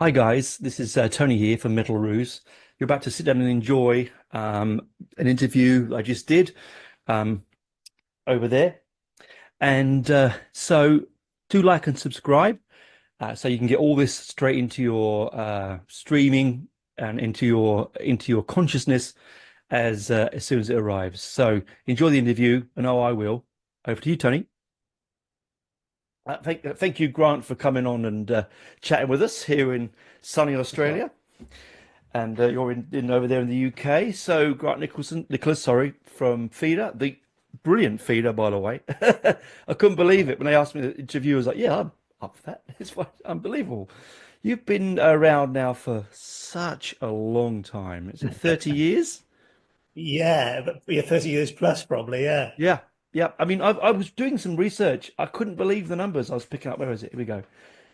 Hi guys, this is Tony here from Metal Roos. You're about to sit down and enjoy an interview I just did um, over there. And do like and subscribe so you can get all this straight into your streaming and into your consciousness as soon as it arrives. So enjoy the interview, and I will. Over to you, Tony. Thank you, Grant, for coming on and chatting with us here in sunny Right. Australia. And you're in over there in the UK. So Grant Nicholas, sorry, from Feeder, the brilliant Feeder, by the way. I couldn't believe it when they asked me to interview. I was like, yeah, I'm up for that. It's unbelievable. You've been around now for such a long time. Is it 30 years? Yeah, but yeah, 30 years plus probably, yeah. Yeah, yeah. I mean, I was doing some research. I couldn't believe the numbers I was picking up. Where is it? Here we go.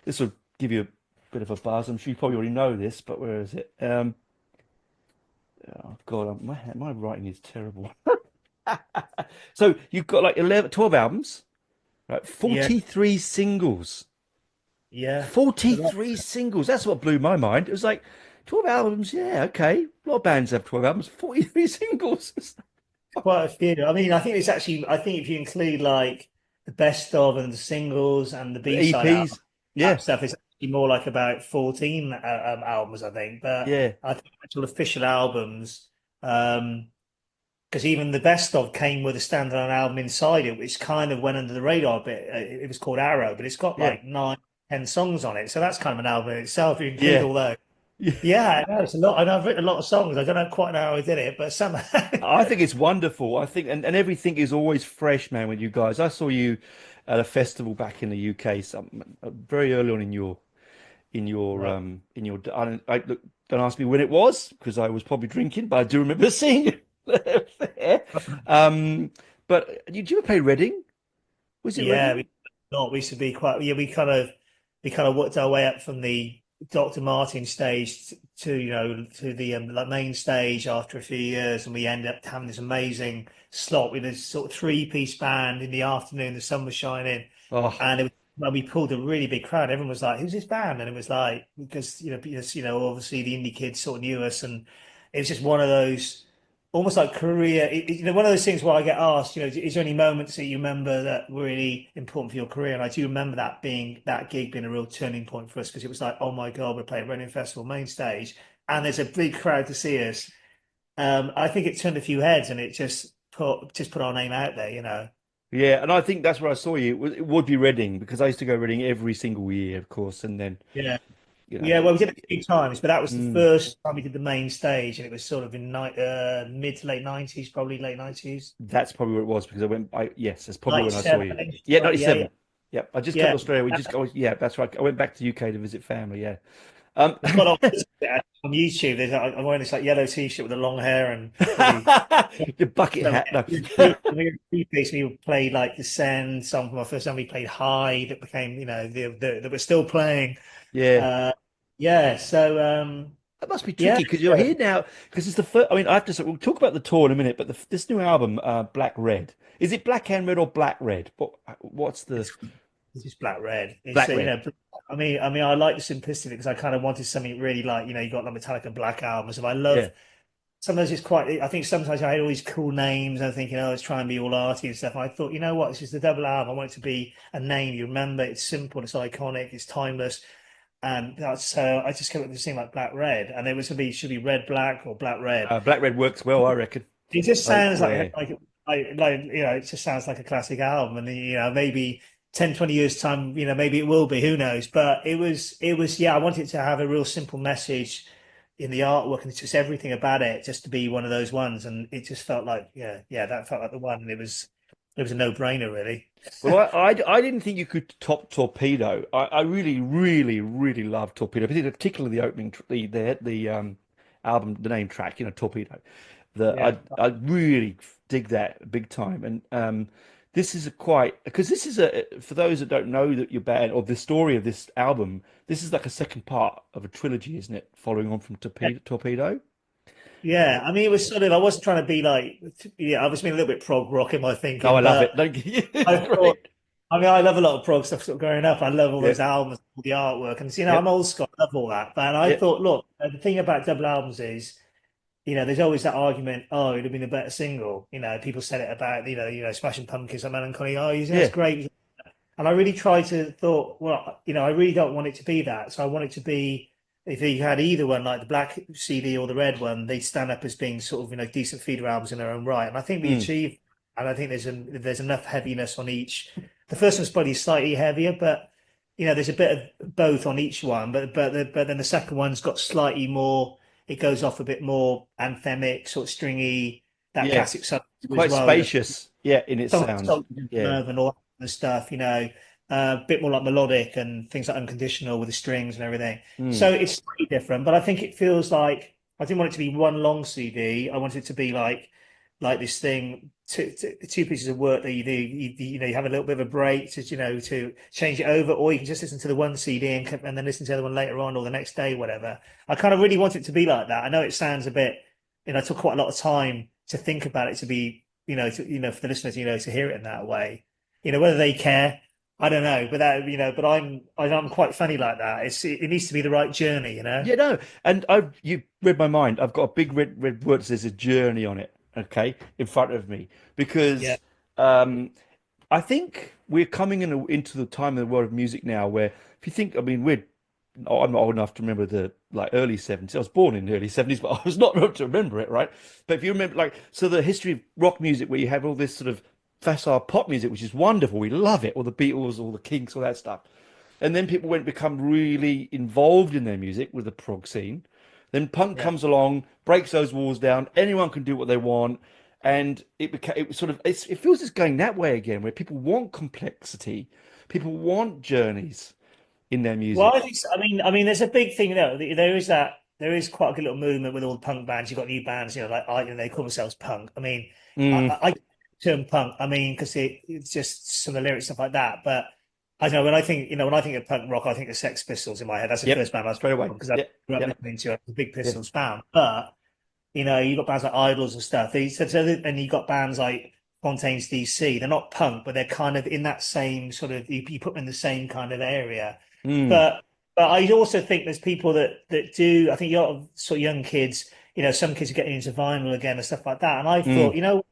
This will give you a bit of a buzz. I'm sure you probably already know this, but where is it? Oh God, my writing is terrible. So you've got like 11, 12 albums, right? Yeah, 43 singles. yeah. It's a lot. 43 singles. That's what blew my mind. It was like 12 albums. Yeah, okay. A lot of bands have 12 albums. 43 singles. Quite a few. I mean, I think it's actually, I think if you include like the best of and the singles and the The B-side album, EPs. Yeah, that stuff is actually more like about 14 albums, I think. But yeah, I think actual official albums, because even the best of came with a standalone album inside it, which kind of went under the radar a bit. It was called Arrow, but it's got yeah, like 9, 10 songs on it. So that's kind of an album in itself. If you include yeah. all those. Yeah. Yeah, I know it's a lot. I know I've written a lot of songs. I don't know quite know how I did it, but somehow. I think it's wonderful. I think, and everything is always fresh, man, with you guys. I saw you at a festival back in the UK, very early on Right. in your look, don't ask me when it was because I was probably drinking, but I do remember seeing you there. Um, but did you ever play Reading? Was it Yeah, Reading? we used to be quite. Yeah, we kind of worked our way up from the Dr. Martin stage to to the like main stage after a few years, and we ended up having this amazing slot with this sort of three-piece band in the afternoon. The sun was shining, Oh, and well, we pulled a really big crowd. Everyone was like, "Who's this band?" And it was like because obviously the indie kids sort of knew us, and it was just one of those almost like career. One of those things where I get asked, is there any moments that you remember that were really important for your career? And I do remember that gig being a real turning point for us because it was like, oh my God, we're playing Reading Festival main stage, and there's a big crowd to see us. I think it turned a few heads, and it just put our name out there. yeah, and I think that's where I saw you. It would be Reading because I used to go Reading every single year, of course, and then Yeah. you know, Yeah, well, we did it a few times, but that was the mm, first time we did the main stage, and it was sort of in mid to late 90s, probably late 90s. that's probably what it was because yes, that's probably when I saw 97, you. I think. Yeah, Yeah, yeah. 97. Yeah, I just come Yeah. to Australia. Yeah, that's right. I went back to UK to visit family. Yeah. Um, I've got on YouTube. I'm wearing this like yellow t-shirt with the long hair and probably your bucket hat. No. piece. We played like the Send song from my first time. We played High that became that we're still playing. Yeah. Uh, yeah. So That must be yeah, tricky because you're here now. Because it's the first. I mean, I have to say, we'll talk about the tour in a minute. But this new album, Black Red, is it Black and Red or Black Red? What's the it's it's just black red. It's Black Red? I mean, I like the simplicity because I kind of wanted something really like you got the Metallica Black albums. And I love Yeah. sometimes it's quite. I think sometimes I had all these cool names. I'm thinking, oh, let's try and be all arty and stuff. And I thought, you know what? This is the double album. I want it to be a name you remember. It's simple. It's iconic. It's timeless. And that's so I just came up with this thing like black red, and it was to be should be red black or black red. Black Red works well, I reckon. It just Oh sounds yeah. like it just sounds like a classic album, and maybe 10, 20 years time, maybe it will be. Who knows? But it was yeah. I wanted to have a real simple message in the artwork, and it's just everything about it just to be one of those ones, and it just felt like yeah, that felt like the one, and it was a no brainer really. Well, I didn't think you could top Torpedo. I really, really, really love Torpedo, particularly the opening, the album, the name track, Torpedo. Yeah. I really dig that big time. And this is a quite because this is a for those that don't know that your band or the story of this album, this is like a second part of a trilogy, isn't it? Following on from Torpedo. Yeah, I mean, it was sort of. I wasn't trying to be like, yeah, I was being a little bit prog rock in my Oh, thinking, I love but it. Don't you? I It's thought great. I mean, I love a lot of prog stuff sort of growing up. I love all Yeah, those albums, all the artwork, and I'm yep, old school. I love all that. But I yep, thought, look, the thing about double albums is, there's always that argument. Oh, it'd have been a better single. People said it about, Smashing Pumpkins and Melancholy. Oh, that's yeah, great. And I really tried to thought, well, I really don't want it to be that. So I want it to be, if you had either one, like the black CD or the red one, they'd stand up as being sort of, decent feeder albums in their own right. And I think we mm, achieved, and I think there's enough heaviness on each. The first one's probably slightly heavier, but there's a bit of both on each one. But then the second one's got slightly more. It goes off a bit more anthemic, sort of stringy, that yeah. classic stuff It's as quite well. Yeah, in its sound. Yeah, Nerve and all the stuff, a bit more like melodic and things like unconditional with the strings and everything. mm, So it's slightly different, but I think it feels like I didn't want it to be one long CD. I wanted it to be like this thing, two pieces of work that you do. You have a little bit of a break to change it over, or you can just listen to the one CD and then listen to the other one later on or the next day, whatever. I kind of really want it to be like that. I know it sounds a bit, it took quite a lot of time to think about it to be, for the listeners, to hear it in that way. Whether they care, I don't know, but but I'm quite funny like that. It needs to be the right journey. yeah, no. And you read my mind. I've got a big red word that says a journey on it. Okay, in front of me Yeah, because I think we're coming into the time in the world of music now where if you think, I mean, I'm not old enough to remember the like early 70s. I was born in the early 70s, but I was not able to remember it, right? But if you remember, like, so the history of rock music where you have all this sort of facile pop music, which is wonderful, we love it, all the Beatles, all the Kinks, all that stuff. And then people went become really involved in their music with the prog scene. Then punk yeah. comes along, breaks those walls down. Anyone can do what they want, and it was sort of it feels it's going that way again, where people want complexity, people want journeys in their Well, music. I mean, there's a big thing though. There is quite a good little movement with all the punk bands. You've got new bands, they call themselves punk. I mean, Mm, I term punk. I mean, because it's just some of the lyrics stuff like that. But I don't know when I think of punk rock, I think of Sex Pistols in my head. That's the yep, first band I was straight away. because I Yep, grew up yep, listening to. I was a big yeah. Pistols fan, but you got bands like Idols and stuff. And you got bands like Fontaine's DC. They're not punk, but they're kind of in that same sort of you put them in the same kind of area. Mm, But I also think there's people that do. I think a lot of sort of young kids. Some kids are getting into vinyl again and stuff like that. And I thought, mm,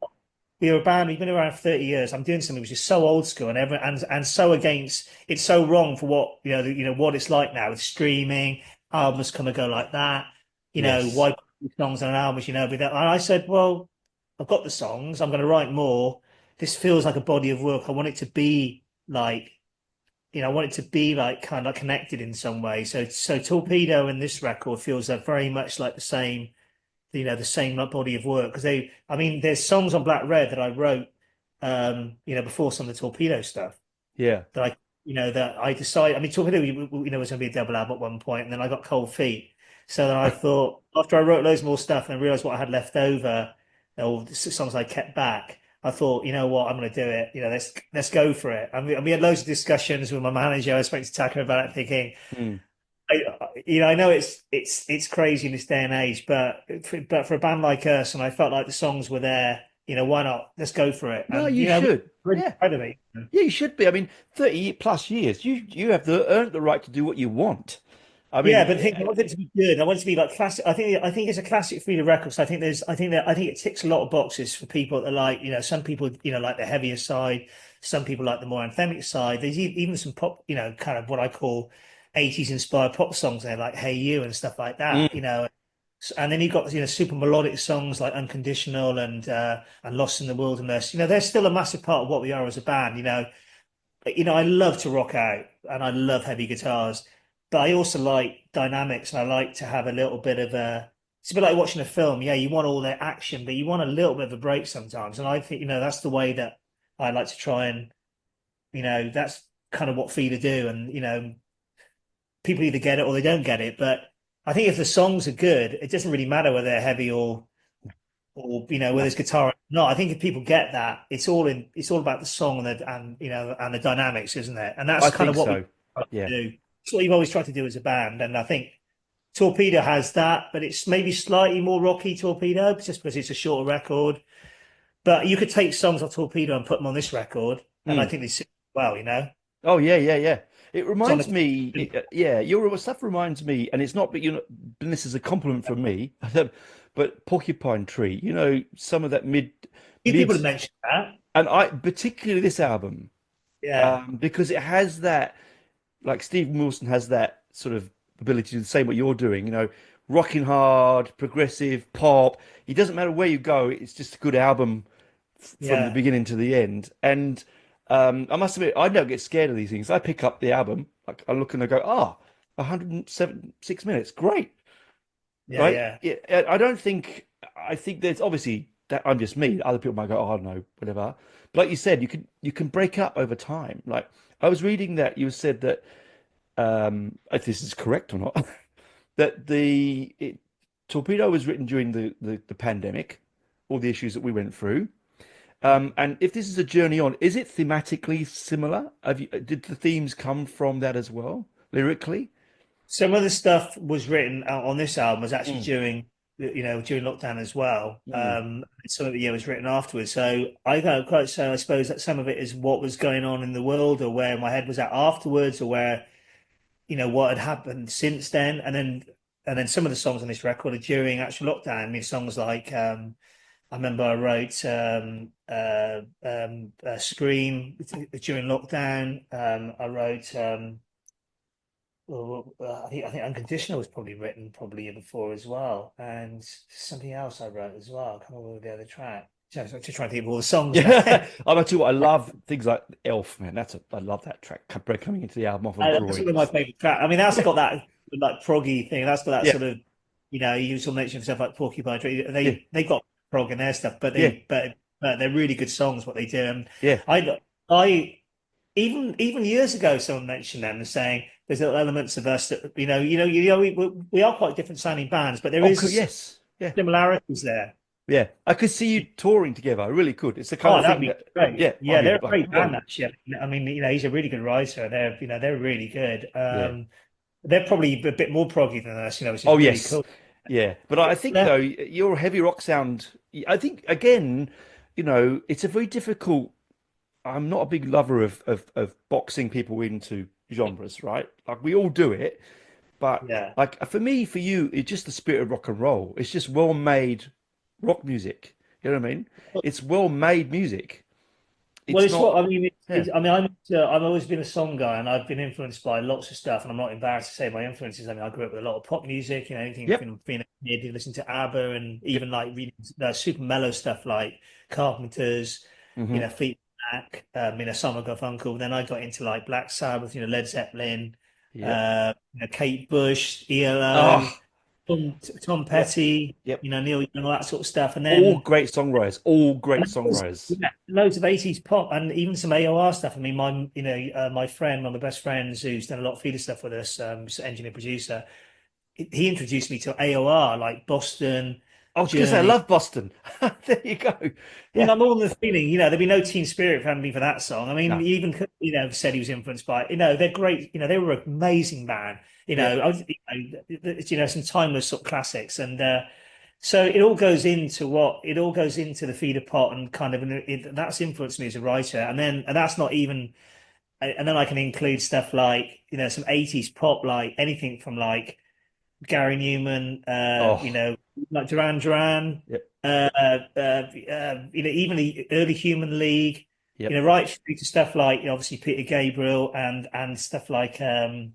we're a band. We've been around for 30 years. I'm doing something which is so old school and so against. It's so wrong for what what it's like now with streaming. Albums come and go like that. yes. Why put songs on an album? And I said, well, I've got the songs. I'm going to write more. This feels like a body of work. I want it to be like I want it to be like kind of connected in some way. So Torpedo and this record feels very much like the same, the same like body of work because there's songs on Black Red that I wrote, before some of the Torpedo stuff Yeah. that that I decided. I mean, Torpedo, was going to be a double album at one point, and then I got cold feet. So then I thought, after I wrote loads more stuff and I realized what I had left over, or the songs I kept back, I thought, you know what, I'm going to do it. Let's go for it. We had loads of discussions with my manager. I spoke to Taka about it, thinking, Mm. I know it's crazy in this day and age, but for a band like us, and I felt like the songs were there. Why not? Let's go for it. No, And you should. really Yeah. proud of me. Yeah, you should be. I mean, 30 plus years. You have earned the right to do what you want. I Yeah, mean, but I want it to be good. I want it to be like classic. I think it's a classic Frida record. So I think it ticks a lot of boxes for people that like, some people, like the heavier side. Some people like the more anthemic side. There's even some pop, kind of what I call 80s inspired pop songs there, like Hey You and stuff like that, mm, And then you've got, super melodic songs like Unconditional and Lost in the Wilderness. They're still a massive part of what we are as a band, I love to rock out and I love heavy guitars, but I also like dynamics and I like to have a little bit of it's a bit like watching a film. Yeah, you want all the action, but you want a little bit of a break sometimes. And I think, that's the way that I like to try and, that's kind of what Feeder do. And, people either get it or they don't get it. But I think if the songs are good, it doesn't really matter whether they're heavy or whether no, it's guitar or not. I think if people get that, it's all about the song and the dynamics, isn't it? And that's I kind think of what we so. try Yeah. to do. It's what you've always tried to do as a band, and I think Torpedo has that, but it's maybe slightly more rocky Torpedo, just because it's a shorter record. But you could take songs off Torpedo and put them on this record, and I Mm. think they suit well, you know. Oh yeah, yeah, yeah. It It's on reminds the me, yeah, your stuff reminds me, and it's not, but you know, and this is a compliment from me, but Porcupine Tree, you know, some of that few people have mid, mentioned that. and I particularly this album, Yeah, because it has that, like Stephen Wilson has that sort of ability to do the same what you're doing, you know, rocking hard, progressive, pop. It doesn't matter where you go, it's just a good album from the yeah, beginning to the end. And I must admit, I don't get scared of these things. I pick up the album, like I look and I go, 106 minutes, great, yeah, right? yeah. Yeah, I don't think. I think there's obviously that I'm just me. Other people might go, oh no, whatever. But like you said, you can break up over time. Like I was reading that you said that if this is correct or not, that Torpedo was written during the pandemic, all the issues that we went through. And if this is a journey on, is it thematically similar? Did the themes come from that as well, lyrically? Some of the stuff was written out on this album was actually Mm, during, during lockdown as well. mm, Some of it, yeah, was written afterwards. So I can't quite say, I suppose that some of it is what was going on in the world or where my head was at afterwards or where, what had happened since then. And then some of the songs on this record are during actual lockdown. I mean, songs like, I remember I wrote Scream during lockdown. I wrote, I think Unconditional was probably written probably before as well, and something else I wrote as well. I can't remember the other track. Just trying to think of all the songs now. Yeah, I'm tell you what, I love things like Elf, man. I love that track coming into the album off of That's Groy. one of my favorite tracks. I mean, that's got that like proggy thing. That's got that Yeah, sort of, you also mention stuff like Porcupine Tree. yeah, They got prog in their stuff, but yeah, they're really good songs what they do. And yeah. I even years ago, someone mentioned them and saying there's little elements of us that we are quite different sounding bands, but there Oh, is yes, yeah, similarities there. yeah. I could see you touring together. I really could. It's the kind Oh, of that'd thing be that, great. yeah, I'd Yeah, be they're a like, great band whoa, actually. I mean, he's a really good writer. They're really good. yeah. They're probably a bit more proggy than us, which is Oh, really yes, cool. yeah. But I think Yeah, though your heavy rock sound, I think again, it's a very difficult. I'm not a big lover of boxing people into genres, right? Like we all do it, but yeah. like for me, for you, it's just the spirit of rock and roll. It's just well-made rock music. You know what I mean? It's well-made music. Well, It's it's what not, I mean. yeah. I mean, I've always been a song guy, and I've been influenced by lots of stuff. And I'm not embarrassed to say my influences. I mean, I grew up with a lot of pop music. Anything Yep, from being a kid, listening to ABBA, and yep. even like reading super mellow stuff like Carpenters, Hmm. Fleetwood Mac, Simon Garfunkel. Then I got into like Black Sabbath, Led Zeppelin, Yep. Kate Bush, ELO, Oh, Tom yep, Petty, yep. Neil Young, all that sort of stuff. And All then. great songwriters. All And great that was, songwriters. yeah, loads of 80s pop and even some AOR stuff. I mean, my friend, one of my best friends who's done a lot of theatre stuff with us, engineer producer, he introduced me to AOR, like Boston, I was gonna say I Journey. love Boston. There you go. I mean, Yeah. I'm all in the feeling, there'd be no Teen Spirit if it hadn't been for that song. I mean, No. he even, said he was influenced by it. They're great. They were an amazing band. Yeah. Some timeless sort of classics. And so it all goes into the feeder pot and kind of, that's influenced me as a writer. And that's not even, and then I can include stuff like, some 80s pop, like anything from like Gary Newman, Oh. like Duran Duran, Yep. even the early Human League, Yep. right through to stuff like obviously Peter Gabriel and stuff like trying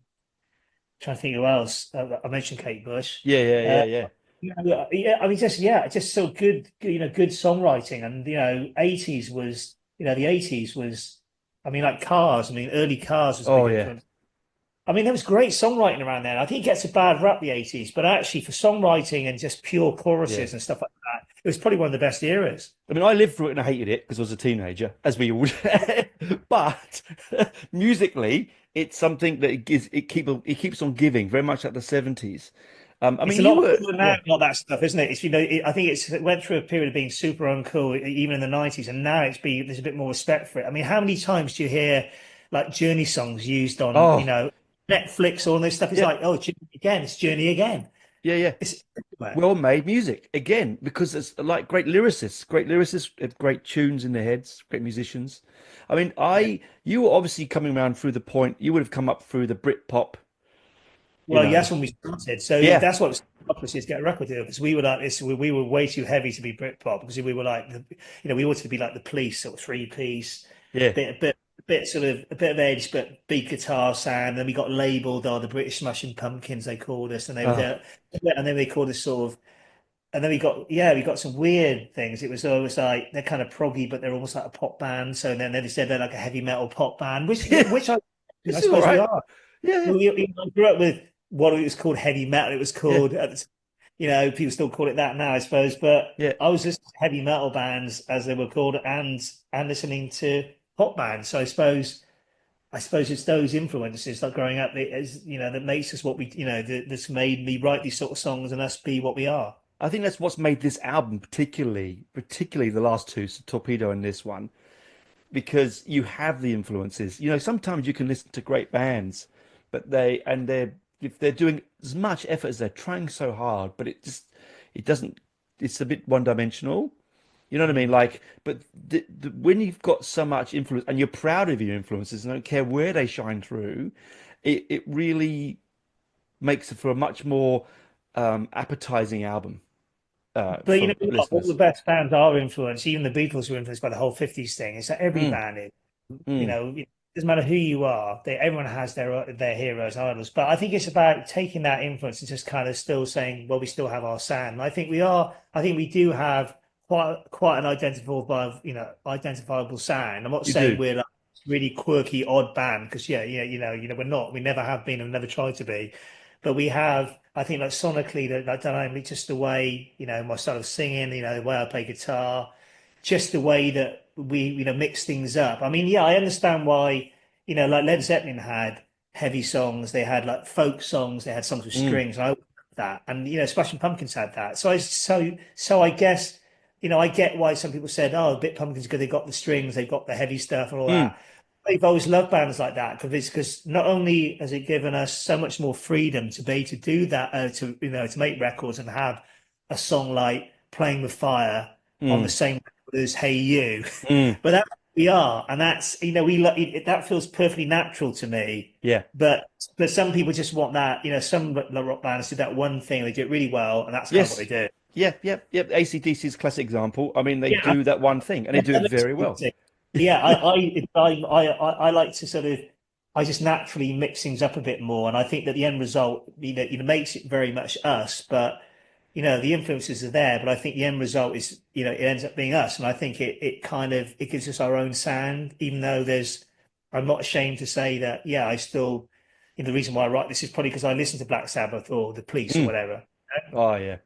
to think who else. I mentioned Kate Bush. Yeah. Yeah. Uh, Yeah. Yeah. yeah, I mean, just so good, good songwriting, and 80s was, the 80s was, I mean, like Cars. I mean, early Cars was a big Oh yeah. influence. I mean, there was great songwriting around then. I think it gets a bad rap, the 80s, but actually for songwriting and just pure Yeah. choruses and stuff like that, it was probably one of the best eras. I mean, I lived through it and I hated it because I was a teenager, as we all did. But musically, it's something that it keeps on giving, very much like the 70s. I It's mean, a you lot were, cooler now, yeah. not that stuff, isn't it? I think it went through a period of being super uncool, even in the 90s, and now there's a bit more respect for it. I mean, how many times do you hear like Journey songs used on, Oh, Netflix, all this stuff? It's yeah. like, oh, Journey again, it's Journey again. Yeah, yeah. It's everywhere. Well-made music again, because it's like great lyricists have great tunes in their heads, great musicians. I mean, Yeah. you were obviously coming around through the point. You would have come up through the Brit you Well, know. that's when we started. So Yeah, that's what was us is get a record deal because we were like this. We were way too heavy to be Britpop because we were like we wanted to be like the Police, sort of three piece, yeah. bit sort of a bit of edge, but big guitar sound. And then we got labelled, the British Smashing Pumpkins. They called us, and they were Oh, there, and then they called us sort of. And then we got some weird things. It was always like they're kind of proggy, but they're almost like a pop band. So then they said they're like a heavy metal pop band, yeah. I This is all suppose we right. are. Yeah, yeah, Well, I grew up with what it was called heavy metal. It was yeah, called, people still call it that now, I suppose. But yeah. I was listening to heavy metal bands, as they were called, and listening to pop bands. So I suppose it's those influences, like growing up, that makes us what we, that's made me write these sort of songs and us be what we are. I think that's what's made this album particularly the last two, so Torpedo and this one, because you have the influences. You know, sometimes you can listen to great bands, but they're if they're doing as much effort as they're trying so hard, but it doesn't. It's a bit one dimensional. You know what I mean? Mm. Like, but when you've got so much influence and you're proud of your influences and don't care where they shine through, it really makes it for a much more appetizing album But you for know what? All the listeners. best bands are influenced. Even the Beatles were influenced by the whole 50s thing. It's like every Mm, band is. mm, It doesn't matter who you are. Everyone has their heroes, idols. But I think it's about taking that influence and just kind of still saying, well, we still have our sound. And I think we are. I think we do have quite an identifiable sound. I'm not you saying do. we're like really quirky, odd band because we're not. We never have been and never tried to be. But we have. I think like sonically, that I don't know, just the way my style of singing, the way I play guitar just the way that we mix things up. I mean, yeah, I understand why like Led Zeppelin had heavy songs, they had like folk songs, they had songs with Mm, strings. And I love that, and Smashing Pumpkins had that. So I guess I get why some people said, "Oh, Bit Pumpkins good. They got the strings, they got the heavy stuff, and all mm. that." I've always loved bands like that because not only has it given us so much more freedom to be able to do that, to make records and have a song like "Playing with Fire" on the Mm, same record as "Hey You," mm, but that's what we are, and that's that feels perfectly natural to me. yeah. But some people just want that. Some rock bands do that one thing, they do it really well, and that's kind of what Yes. they do. Yeah, yeah, yeah. AC/DC is a classic example. I mean, they Yeah, do that one thing and they do it very well. yeah. I like to sort of I just naturally mix things up a bit more, and I think that the end result makes it very much us, but the influences are there, but I think the end result is it ends up being us, and I think it kind of it gives us our own sound, even though I'm not ashamed to say that I still the reason why I write this is probably because I listen to Black Sabbath or the Police or Mm. whatever. Oh, yeah.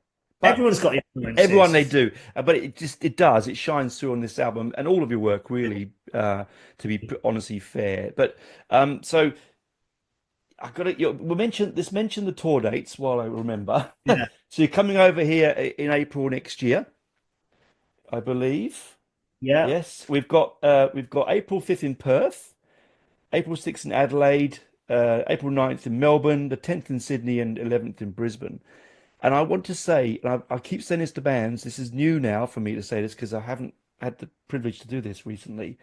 But Everyone's got everyone influences. they do, but it does. It shines through on this album and all of your work, really, to be honestly fair. But so I got it. Mention the tour dates while I remember. Yeah, So you're coming over here in April next year, I believe. yeah. Yes, we've got April 5th in Perth, April 6th in Adelaide, April 9th in Melbourne, the 10th in Sydney, and 11th in Brisbane. And I want to say, and I keep saying this to bands, this is new now for me to say this because I haven't had the privilege to do this recently.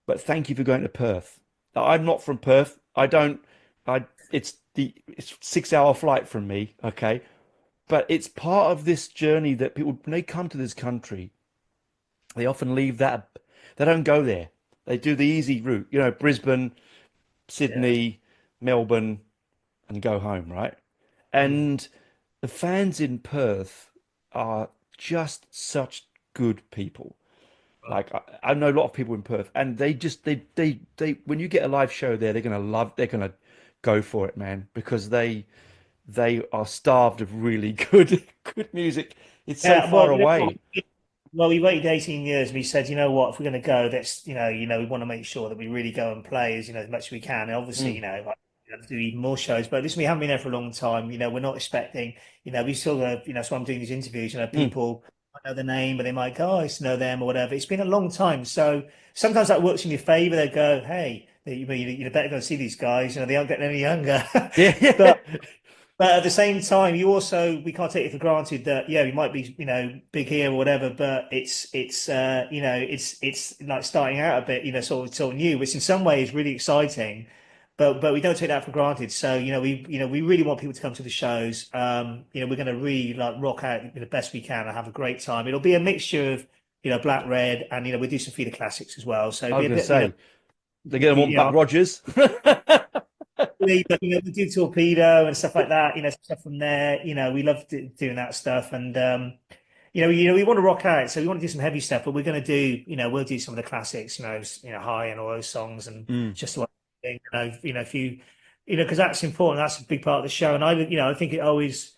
But thank you for going to Perth. Now, I'm not from Perth. I don't. I. It's 6 hour flight from me. Okay, but it's part of this journey that people when they come to this country, they often leave that. They don't go there. They do the easy route. You know, Brisbane, Yeah. Sydney, Melbourne, and go home. Right. Mm. And the fans in Perth are just such good people. Like I know a lot of people in Perth, and they just they when you get a live show there, they're gonna go for it, man, because they are starved of really good music. It's so Yeah, far well, away. we waited 18 years. We said, you know what, if we're going to go, that's, we want to make sure that we really go and play as much as we can. And obviously, Mm, like, we have to do even more shows, but listen, we haven't been there for a long time. We're not expecting, we still have, so I'm doing these interviews, mm. people might know the name, but they might go, oh, I used to know them or whatever. It's been a long time. So sometimes that works in your favor. They go, hey, you better go see these guys. They aren't getting any younger. Yeah, But yeah. But at the same time, we can't take it for granted that we might be big here or whatever, but it's like starting out a bit sort of new, which in some ways is really exciting, but we don't take that for granted. So we really want people to come to the shows. We're going to really like rock out the best we can and have a great time. It'll be a mixture of black, red, and we do some feeder classics as well. So I it'll was be a going to bit say, they get them on Buck you Rogers. but we do torpedo and stuff like that. Stuff from there. We love doing that stuff, and we want to rock out, so we want to do some heavy stuff. But we're going to do, we'll do some of the classics. High and all those songs, and Mm. just like if you, because that's important. That's a big part of the show, and I think it always.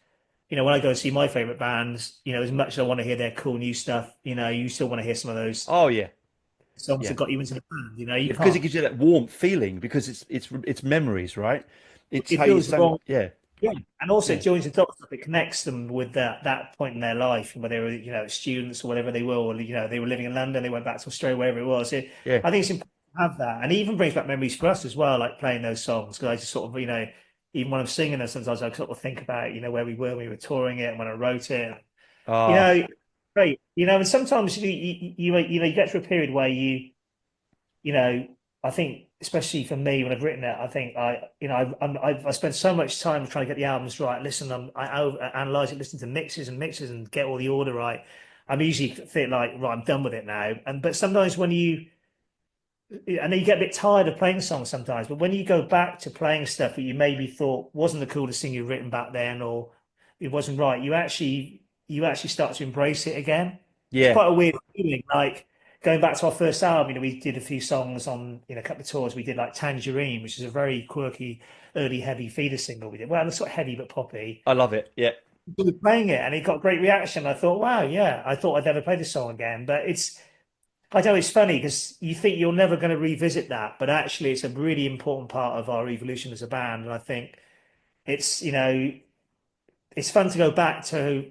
When I go and see my favorite bands, as much as I want to hear their cool new stuff, you still want to hear some of those Oh yeah, songs that yeah. got you into the band. You Yeah, because it can't. gives you that warm feeling because it's memories, right? It's It how you feels sang. wrong. Yeah, Yeah, and also yeah, it joins the dots up. It connects them with that point in their life, where they were, students or whatever they were, or they were living in London, they went back to Australia, wherever it was. yeah. I think it's important to have that, and it even brings back memories for us as well, like playing those songs. Because I just sort of, even when I'm singing them, sometimes I sort of think about, where we were when we were touring it and when I wrote it. You Ah, know, great. And sometimes you get to a period where you know, I think especially for me when I've written it, I think I spent so much time trying to get the albums right. Listen, I analyze it, listen to mixes and mixes, and get all the order right. I'm usually feel like right, I'm done with it now. But sometimes I know you get a bit tired of playing songs sometimes, but when you go back to playing stuff that you maybe thought wasn't the coolest thing you've written back then, or it wasn't right, you actually start to embrace it again. It's yeah. quite a weird feeling, like going back to our first album. we did a few songs on, a couple of tours. We did like Tangerine, which is a very quirky, early heavy feeder single we did. Well, it's sort of heavy but poppy. I love it. Yeah, We were playing it and it got great reaction. I thought, wow, yeah, I thought I'd never play this song again. But I know it's funny because you think you're never going to revisit that, but actually it's a really important part of our evolution as a band. And I think it's, it's fun to go back to,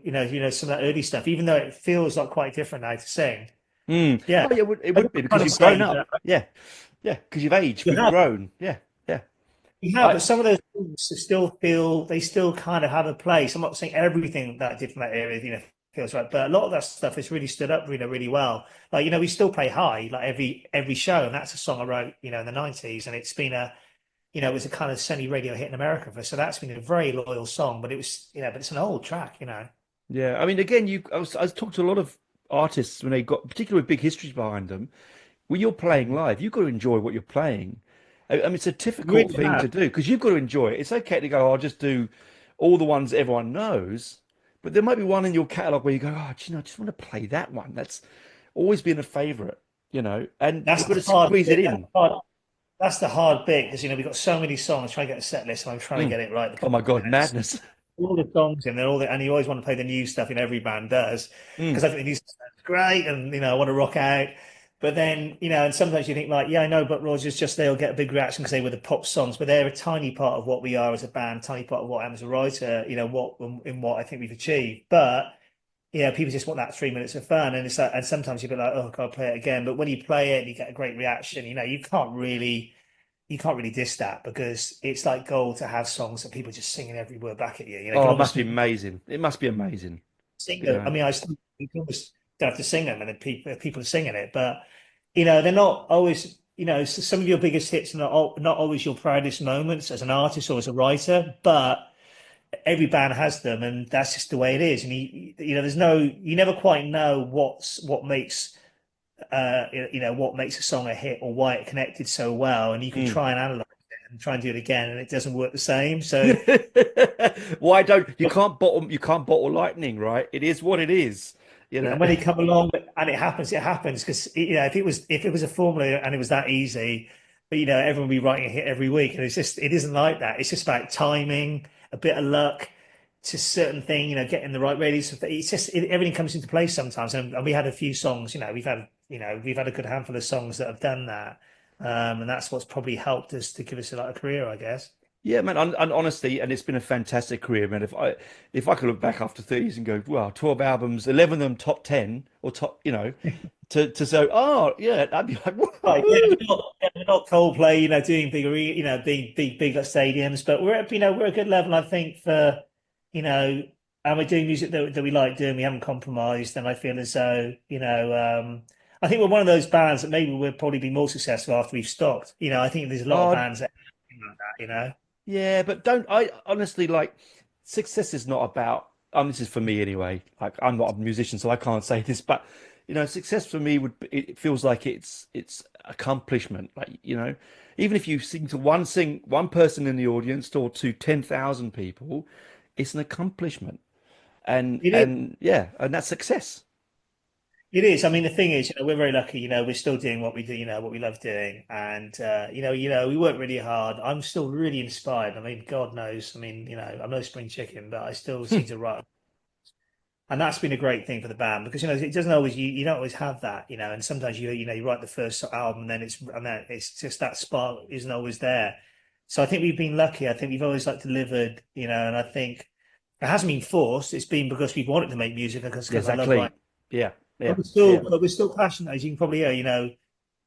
some of that early stuff, even though it feels like quite different now to sing. mm. Yeah. Oh, yeah, it I would was be because trying to you've grown say up. that Yeah, yeah, because you've aged, you we've have, grown. Yeah, yeah. but I some of those things they still kind of have a place. I'm not saying everything that I did from that area, feels right, but a lot of that stuff has really stood up really, really well. Like, we still play High like every show, and that's a song I wrote, in the 90s, and it's been it was a kind of semi-radio hit in America so that's been a very loyal song, but but it's an old track. Yeah, I mean, again, I was talking to a lot of artists when they got, particularly with big histories behind them. When you're playing Mm. live, you've got to enjoy what you're playing. I mean, it's a You difficult really thing have. to do because you've got to enjoy it. It's okay to go, I'll just do all the ones everyone knows, but there might be one in your catalog where you go, oh, do you know, I just want to play that one. That's always been a favorite, and That's you've got the to hard squeeze it bit. in. That's the hard bit because we've got so many songs trying to get a set list, and I'm trying to Mm. get it right the Oh couple my of God, minutes. madness. All the songs in there, and you always want to play the new stuff. Every band does, because Mm. I think the new stuff is great, and I want to rock out. But then and sometimes you think like, yeah, I know, but Rogers just they'll get a big reaction because they were the pop songs, but they're a tiny part of what we are as a band, tiny part of what I am as a writer. What I think we've achieved, but. People just want that 3 minutes of fun, and it's like, and sometimes you'll be like, "Oh, God, play it again." But when you play it and you get a great reaction, you can't really diss that because it's like gold to have songs that people just singing every word back at you. You Oh, can it must almost be amazing. It must be amazing, sing you them. I know. mean, you can almost don't have to sing them, and then people are singing it. But they're not always. Some of your biggest hits are not always your proudest moments as an artist or as a writer, but every band has them, and that's just the way it is. And you never quite know what makes a song a hit or why it connected so well, and you can Mm. try and analyze it and try and do it again, and it doesn't work the same. So Why don't you can't bottle lightning, right? It is what it is, you know. and when they come along and it happens because if it was a formula and it was that easy, but everyone would be writing a hit every week, and it isn't like that. It's just about timing, a bit of luck to certain thing, getting the right radius. It's just everything comes into place sometimes, and we had a few songs. We've had a good handful of songs that have done that, and that's what's probably helped us to give us like a career, I guess. Yeah, man, and honestly, and it's been a fantastic career, man. If I could look back after 30 years and go, wow, 12 albums, 11 of them top 10 or top, to say, oh yeah, I'd be like, Right, yeah, woo. we're not Coldplay, doing big, big like stadiums, but we're at, we're a good level, I think, for, you know, and we're doing music that we like doing. We haven't compromised, and I feel as though, I think we're one of those bands that maybe we'll probably be more successful after we've stopped. I think there's a lot of Oh, bands that are like that. yeah, but don't I honestly like success is not about this is for me anyway. Like I'm not a musician, so I can't say this, but success for me it feels like it's accomplishment. Like, even if you sing one person in the audience or to 10,000 people, it's an accomplishment. And It is. and yeah, and that's success. It is. I mean, the thing is, we're very lucky. We're still doing what we do. What we love doing, and we work really hard. I'm still really inspired. I mean, God knows. I mean, I'm no spring chicken, but I still seem to write, and that's been a great thing for the band because it doesn't always you don't always have that. And sometimes you write the first album, then it's just that spark isn't always there. So I think we've been lucky. I think we've always like delivered. And I think it hasn't been forced. It's been because we've wanted to make music because I love Exactly. writing. Yeah, But yeah, yeah, we're still passionate, as you can probably hear.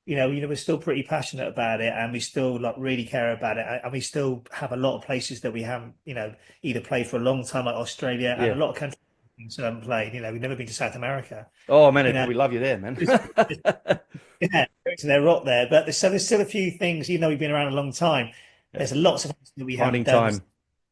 We're still pretty passionate about it, and we still like really care about it, and we still have a lot of places that we haven't, either played for a long time, like Australia, and a yeah. lot of countries we still haven't played. We've never been to South America. Oh man, they You know, probably love you there, man. It's- it's- yeah, they're rock there, but there's still a few things. Even though we've been around a long time, Yeah. there's lots of things that we haven't Finding done. time.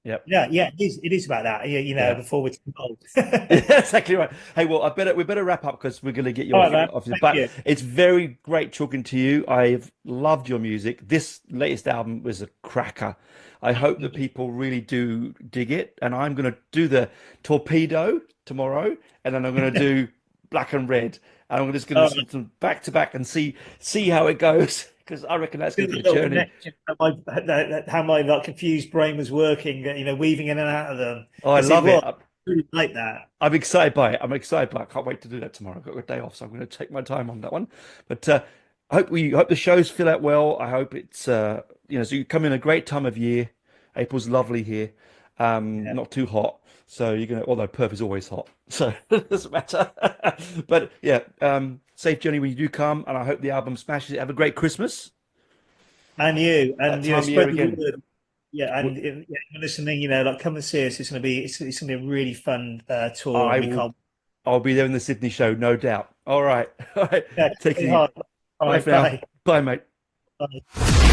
Yep. Yeah, yeah, it is about that. Yeah. Before we're too old. Yeah, exactly right. Hey, well, we better wrap up because we're going to get you All off right, man. off this. Thank But you. it's very great talking to you. I've loved your music. This latest album was a cracker. I hope that people really do dig it. And I'm going to do the Torpedo tomorrow, and then I'm going to do Black and Red. And I'm just going to All listen to them back to back and see how it goes because I reckon that's going There's to a be a little journey. connection how my like confused brain was working, weaving in and out of them Oh, I because it love it. was really like that. I'm excited by it. I'm excited by it. I can't wait to do that tomorrow. I've got a day off, so I'm going to take my time on that one. But I hope the shows fill out well. I hope it's so you come in a great time of year. April's lovely here. Yeah. Not too hot. So you're gonna although Perth is always hot. So it doesn't matter. But yeah, safe journey when you do come, and I hope the album smashes it. Have a great Christmas. And That time of year spread the again. word. Yeah, and if you're listening, like come and see us. It's gonna be a really fun tour, I and we will can't. I'll be there in the Sydney show, no doubt. All right. All right. Yeah, Take it really easy. hard. All Bye right, for now. bye. Bye, mate. Bye.